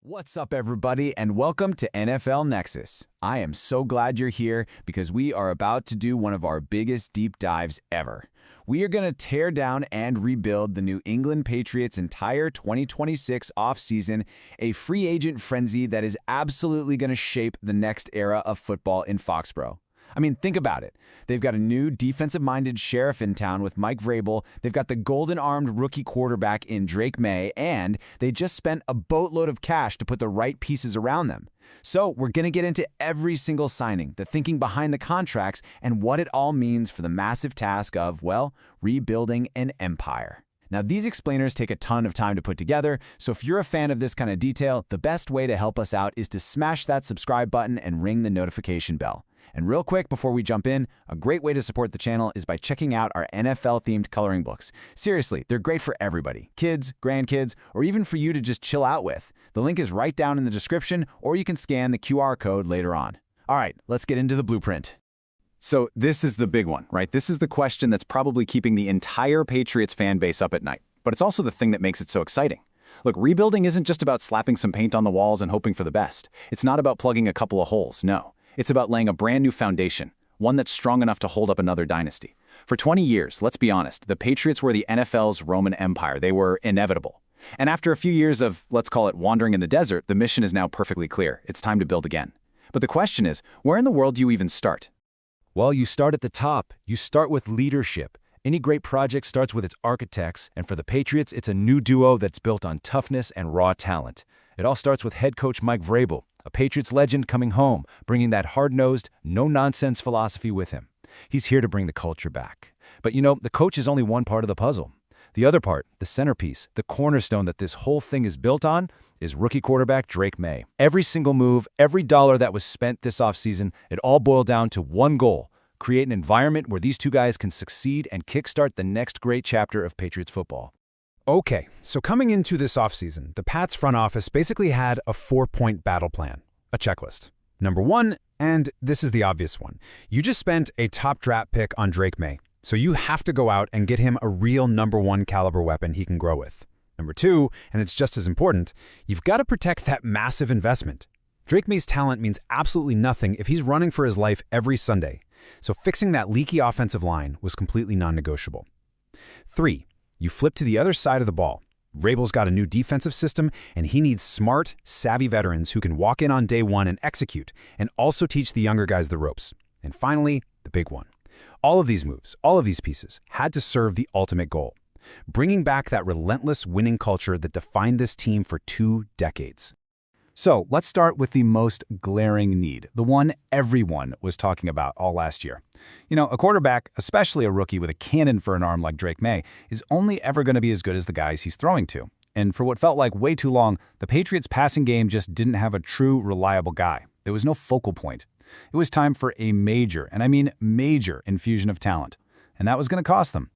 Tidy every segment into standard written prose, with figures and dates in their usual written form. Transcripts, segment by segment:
What's up, everybody, and welcome to NFL Nexus. I am so glad you're here because we are about to do one of our biggest deep dives ever. We are going to tear down and rebuild the New England Patriots' entire 2026 offseason, a free agent frenzy that is absolutely going to shape the next era of football in Foxborough. I mean, think about it. They've got a new defensive-minded sheriff in town with Mike Vrabel. They've got the golden-armed rookie quarterback in Drake May, and they just spent a boatload of cash to put the right pieces around them. So we're going to get into every single signing, the thinking behind the contracts, and what it all means for the massive task of, well, rebuilding an empire. Now, these explainers take a ton of time to put together, so if you're a fan of this kind of detail, the best way to help us out is to smash that subscribe button and ring the notification bell. And real quick, before we jump in, a great way to support the channel is by checking out our NFL-themed coloring books. Seriously, they're great for everybody, kids, grandkids, or even for you to just chill out with. The link is right down in the description, or you can scan the QR code later on. All right, let's get into the blueprint. So this is the big one, right? This is the question that's probably keeping the entire Patriots fan base up at night, but it's also the thing that makes it so exciting. Look, rebuilding isn't just about slapping some paint on the walls and hoping for the best. It's not about plugging a couple of holes, no. It's about laying a brand new foundation, one that's strong enough to hold up another dynasty. For 20 years, let's be honest, the Patriots were the NFL's Roman Empire. They were inevitable. And after a few years of, let's call it wandering in the desert, the mission is now perfectly clear. It's time to build again. But the question is, where in the world do you even start? Well, you start at the top. You start with leadership. Any great project starts with its architects, and for the Patriots, it's a new duo that's built on toughness and raw talent. It all starts with head coach Mike Vrabel, a Patriots legend coming home, bringing that hard-nosed, no-nonsense philosophy with him. He's here to bring the culture back. But you know, the coach is only one part of the puzzle. The other part, the centerpiece, the cornerstone that this whole thing is built on, is rookie quarterback Drake May. Every single move, every dollar that was spent this offseason, it all boiled down to one goal: create an environment where these two guys can succeed and kickstart the next great chapter of Patriots football. Okay, so coming into this offseason, the Pats front office basically had a 4-point battle plan, a checklist. Number one, and this is the obvious one, you just spent a top draft pick on Drake May, so you have to go out and get him a real #1 caliber weapon he can grow with. Number two, and it's just as important, you've got to protect that massive investment. Drake May's talent means absolutely nothing if he's running for his life every Sunday, so fixing that leaky offensive line was completely non-negotiable. Three, you flip to the other side of the ball. Vrabel's got a new defensive system, and he needs smart, savvy veterans who can walk in on day one and execute, and also teach the younger guys the ropes. And finally, the big one. All of these moves, all of these pieces, had to serve the ultimate goal: bringing back that relentless winning culture that defined this team for 2 decades. So let's start with the most glaring need, the one everyone was talking about all last year. You know, a quarterback, especially a rookie with a cannon for an arm like Drake May, is only ever going to be as good as the guys he's throwing to. And for what felt like way too long, the Patriots' passing game just didn't have a true, reliable guy. There was no focal point. It was time for a major, and I mean major, infusion of talent. And that was going to cost them.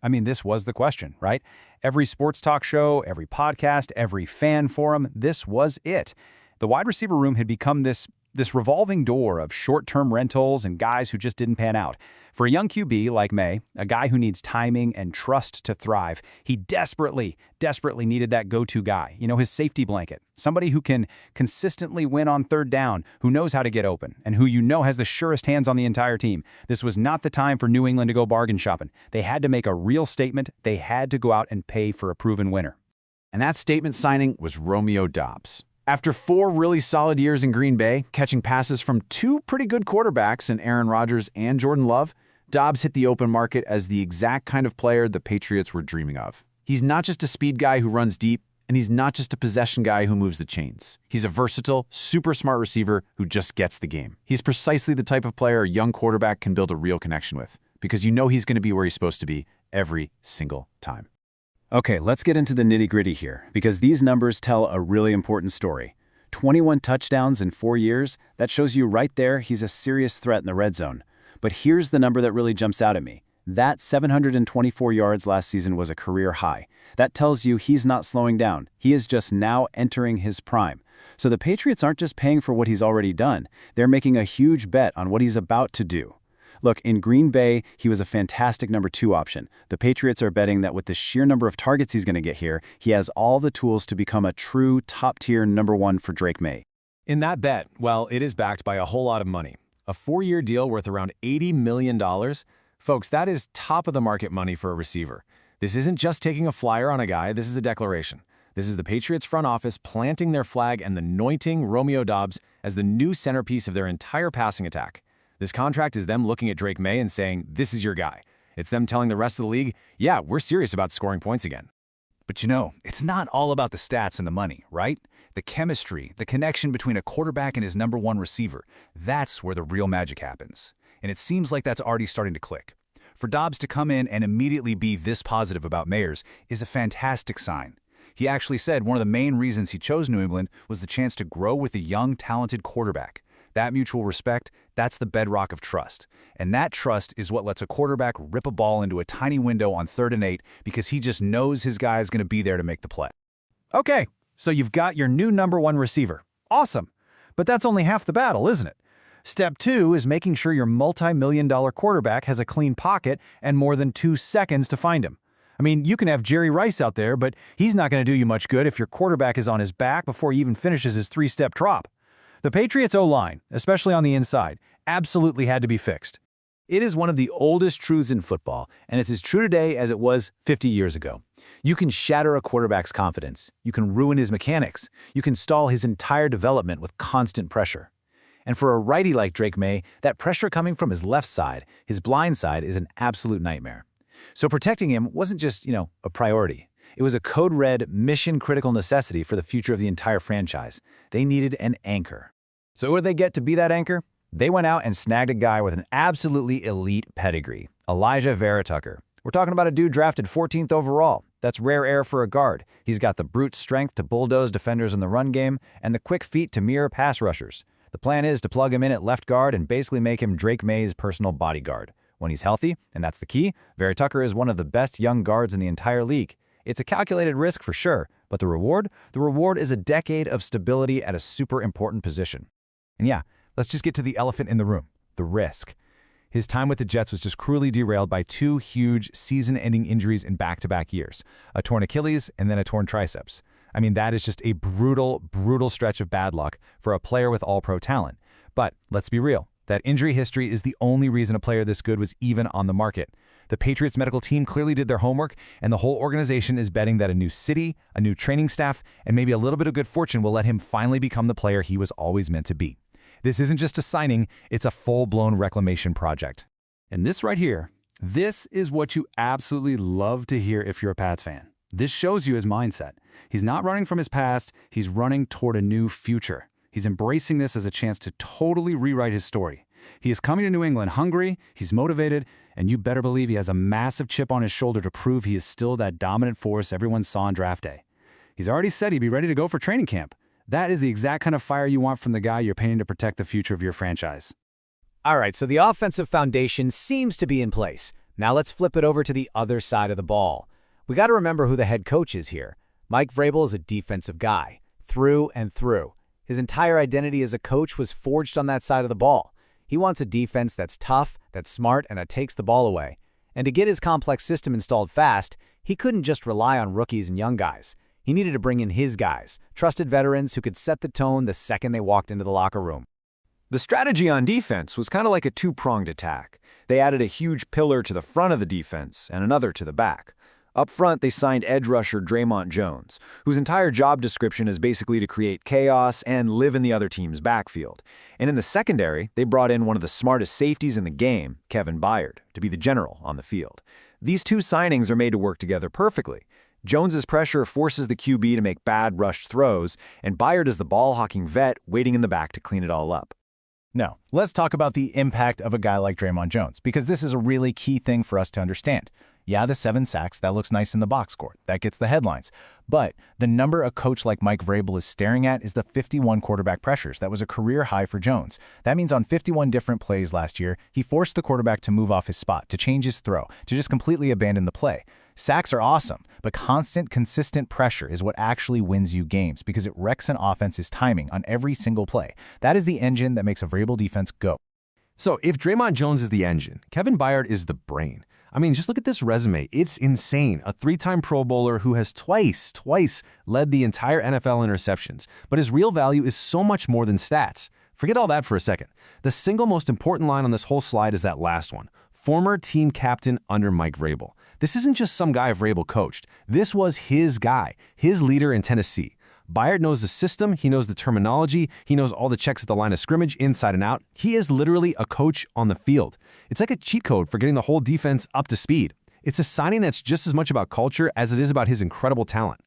I mean, this was the question, right? Every sports talk show, every podcast, every fan forum, this was it. The wide receiver room had become this revolving door of short-term rentals and guys who just didn't pan out. For a young QB like May, a guy who needs timing and trust to thrive, he desperately needed that go-to guy, you know, his safety blanket, somebody who can consistently win on third down, who knows how to get open, and who you know has the surest hands on the entire team. This was not the time for New England to go bargain shopping. They had to make a real statement. They had to go out and pay for a proven winner. And that statement signing was Romeo Doubs. After 4 really solid years in Green Bay, catching passes from 2 pretty good quarterbacks in Aaron Rodgers and Jordan Love, Doubs hit the open market as the exact kind of player the Patriots were dreaming of. He's not just a speed guy who runs deep, and he's not just a possession guy who moves the chains. He's a versatile, super smart receiver who just gets the game. He's precisely the type of player a young quarterback can build a real connection with, because you know he's going to be where he's supposed to be every single time. Okay, let's get into the nitty-gritty here, because these numbers tell a really important story. 21 touchdowns in 4 years, that shows you right there he's a serious threat in the red zone. But here's the number that really jumps out at me. That 724 yards last season was a career high. That tells you he's not slowing down. He is just now entering his prime. So the Patriots aren't just paying for what he's already done. They're making a huge bet on what he's about to do. Look, in Green Bay, he was a fantastic number 2 option. The Patriots are betting that with the sheer number of targets he's going to get here, he has all the tools to become a true top-tier number 1 for Drake May. In that bet, well, it is backed by a whole lot of money. A 4-year deal worth around $80 million. Folks, that is top-of-the-market money for a receiver. This isn't just taking a flyer on a guy, this is a declaration. This is the Patriots front office planting their flag and anointing Romeo Doubs as the new centerpiece of their entire passing attack. This contract is them looking at Drake May and saying, this is your guy. It's them telling the rest of the league, yeah, we're serious about scoring points again. But you know, it's not all about the stats and the money, right? The chemistry, the connection between a quarterback and his number 1 receiver, that's where the real magic happens. And it seems like that's already starting to click. For Doubs to come in and immediately be this positive about Mayers is a fantastic sign. He actually said one of the main reasons he chose New England was the chance to grow with a young, talented quarterback. That mutual respect, that's the bedrock of trust. And that trust is what lets a quarterback rip a ball into a tiny window on 3rd and 8 because he just knows his guy is going to be there to make the play. Okay, so you've got your new number 1 receiver. Awesome. But that's only half the battle, isn't it? Step 2 is making sure your multi-million-dollar quarterback has a clean pocket and more than 2 seconds to find him. I mean, you can have Jerry Rice out there, but he's not going to do you much good if your quarterback is on his back before he even finishes his 3-step drop. The Patriots' O-line, especially on the inside, absolutely had to be fixed. It is one of the oldest truths in football, and it's as true today as it was 50 years ago. You can shatter a quarterback's confidence. You can ruin his mechanics. You can stall his entire development with constant pressure. And for a righty like Drake May, that pressure coming from his left side, his blind side, is an absolute nightmare. So protecting him wasn't just, a priority. It was a code-red, mission-critical necessity for the future of the entire franchise. They needed an anchor. So who did they get to be that anchor? They went out and snagged a guy with an absolutely elite pedigree, Elijah Vera Tucker. We're talking about a dude drafted 14th overall. That's rare air for a guard. He's got the brute strength to bulldoze defenders in the run game and the quick feet to mirror pass rushers. The plan is to plug him in at left guard and basically make him Drake May's personal bodyguard. When he's healthy, and that's the key, Vera Tucker is one of the best young guards in the entire league. It's a calculated risk for sure, but the reward? The reward is a decade of stability at a super important position. And yeah, let's just get to the elephant in the room, the risk. His time with the Jets was just cruelly derailed by 2 huge season-ending injuries in back-to-back years, a torn Achilles and then a torn triceps. I mean, that is just a brutal, brutal stretch of bad luck for a player with all-pro talent. But let's be real. That injury history is the only reason a player this good was even on the market. The Patriots medical team clearly did their homework, and the whole organization is betting that a new city, a new training staff, and maybe a little bit of good fortune will let him finally become the player he was always meant to be. This isn't just a signing, it's a full-blown reclamation project. And this right here, this is what you absolutely love to hear if you're a Pats fan. This shows you his mindset. He's not running from his past, he's running toward a new future. He's embracing this as a chance to totally rewrite his story. He is coming to New England hungry, he's motivated, and you better believe he has a massive chip on his shoulder to prove he is still that dominant force everyone saw on draft day. He's already said he'd be ready to go for training camp. That is the exact kind of fire you want from the guy you're paying to protect the future of your franchise. All right, so the offensive foundation seems to be in place. Now let's flip it over to the other side of the ball. We got to remember who the head coach is here. Mike Vrabel is a defensive guy, through and through. His entire identity as a coach was forged on that side of the ball. He wants a defense that's tough, that's smart, and that takes the ball away. And to get his complex system installed fast, he couldn't just rely on rookies and young guys. He needed to bring in his guys, trusted veterans who could set the tone the second they walked into the locker room. The strategy on defense was kind of like a two-pronged attack. They added a huge pillar to the front of the defense and another to the back. Up front, they signed edge rusher Draymond Jones, whose entire job description is basically to create chaos and live in the other team's backfield. And in the secondary, they brought in one of the smartest safeties in the game, Kevin Byard, to be the general on the field. These 2 signings are made to work together perfectly. Jones's pressure forces the QB to make bad rushed throws, and Byard is the ball-hawking vet waiting in the back to clean it all up. Now, let's talk about the impact of a guy like Draymond Jones, because this is a really key thing for us to understand. Yeah, the 7 sacks, that looks nice in the box score. That gets the headlines. But the number a coach like Mike Vrabel is staring at is the 51 quarterback pressures. That was a career high for Jones. That means on 51 different plays last year, he forced the quarterback to move off his spot, to change his throw, to just completely abandon the play. Sacks are awesome, but constant, consistent pressure is what actually wins you games because it wrecks an offense's timing on every single play. That is the engine that makes a Vrabel defense go. So if Draymond Jones is the engine, Kevin Byard is the brain. I mean, just look at this resume. It's insane. A 3-time Pro Bowler who has twice led the entire NFL in interceptions. But his real value is so much more than stats. Forget all that for a second. The single most important line on this whole slide is that last one. Former team captain under Mike Vrabel. This isn't just some guy Vrabel coached. This was his guy, his leader in Tennessee. Byard knows the system, he knows the terminology, he knows all the checks at the line of scrimmage, inside and out. He is literally a coach on the field. It's like a cheat code for getting the whole defense up to speed. It's a signing that's just as much about culture as it is about his incredible talent.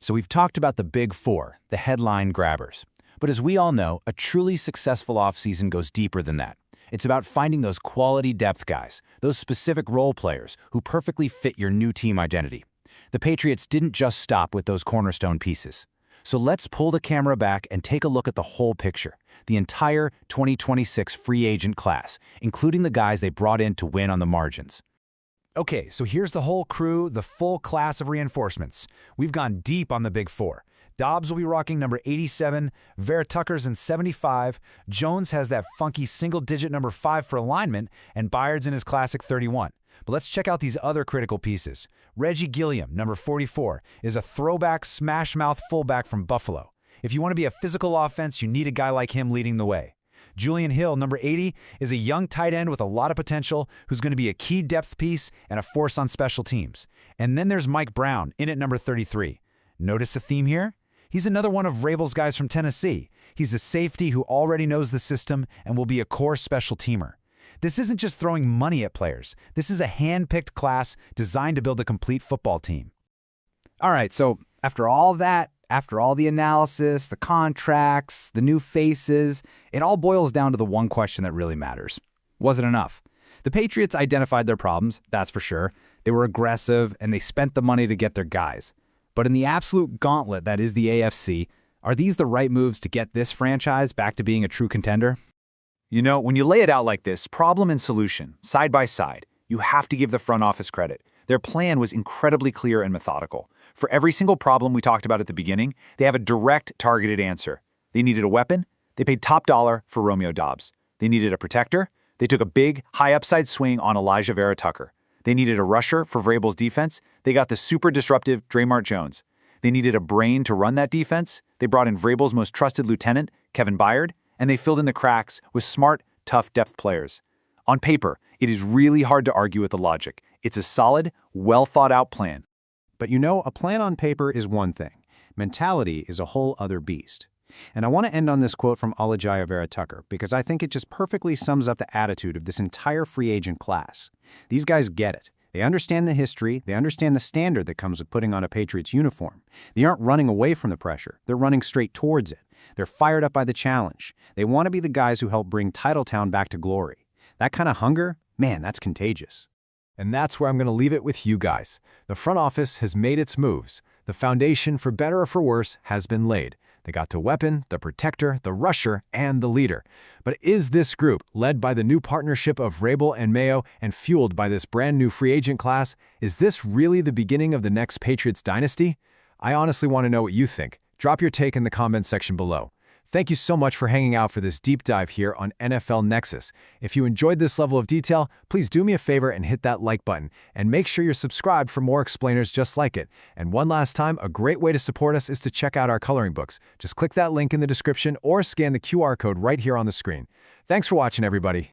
So we've talked about the big four, the headline grabbers. But as we all know, a truly successful offseason goes deeper than that. It's about finding those quality depth guys, those specific role players who perfectly fit your new team identity. The Patriots didn't just stop with those cornerstone pieces. So let's pull the camera back and take a look at the whole picture, the entire 2026 free agent class, including the guys they brought in to win on the margins. Okay, so here's the whole crew, the full class of reinforcements. We've gone deep on the big four. Dobbs will be rocking number 87, Vera Tucker's in 75, Jones has that funky single-digit number 5 for alignment, and Byard's in his classic 31. But let's check out these other critical pieces. Reggie Gilliam, number 44, is a throwback smash-mouth fullback from Buffalo. If you want to be a physical offense, you need a guy like him leading the way. Julian Hill, number 80, is a young tight end with a lot of potential who's going to be a key depth piece and a force on special teams. And then there's Mike Brown, in at number 33. Notice a theme here? He's another one of Vrabel's guys from Tennessee. He's a safety who already knows the system and will be a core special teamer. This isn't just throwing money at players. This is a hand-picked class designed to build a complete football team. All right, so after all that, after all the analysis, the contracts, the new faces, it all boils down to the one question that really matters. Was it enough? The Patriots identified their problems, that's for sure. They were aggressive, and they spent the money to get their guys. But in the absolute gauntlet that is the AFC, are these the right moves to get this franchise back to being a true contender? You know, when you lay it out like this, problem and solution, side by side, you have to give the front office credit. Their plan was incredibly clear and methodical. For every single problem we talked about at the beginning, they have a direct, targeted answer. They needed a weapon. They paid top dollar for Romeo Dobbs. They needed a protector. They took a big, high-upside swing on Elijah Vera Tucker. They needed a rusher for Vrabel's defense. They got the super disruptive Draymond Jones. They needed a brain to run that defense. They brought in Vrabel's most trusted lieutenant, Kevin Byard, and they filled in the cracks with smart, tough depth players. On paper, it is really hard to argue with the logic. It's a solid, well-thought-out plan. But you know, a plan on paper is one thing. Mentality is a whole other beast. And I want to end on this quote from Elijah Vera Tucker because I think it just perfectly sums up the attitude of this entire free agent class. These guys get it. They understand the history, they understand the standard that comes with putting on a Patriots uniform. They aren't running away from the pressure, they're running straight towards it. They're fired up by the challenge. They want to be the guys who help bring Titletown back to glory. That kind of hunger, man, that's contagious. And that's where I'm going to leave it with you guys. The front office has made its moves. The foundation, for better or for worse, has been laid. They got the weapon, the protector, the rusher, and the leader. But is this group, led by the new partnership of Vrabel and Mayo and fueled by this brand new free agent class, is this really the beginning of the next Patriots dynasty? I honestly want to know what you think. Drop your take in the comments section below. Thank you so much for hanging out for this deep dive here on NFL Nexus. If you enjoyed this level of detail, please do me a favor and hit that like button, and make sure you're subscribed for more explainers just like it. And one last time, a great way to support us is to check out our coloring books. Just click that link in the description or scan the QR code right here on the screen. Thanks for watching, everybody.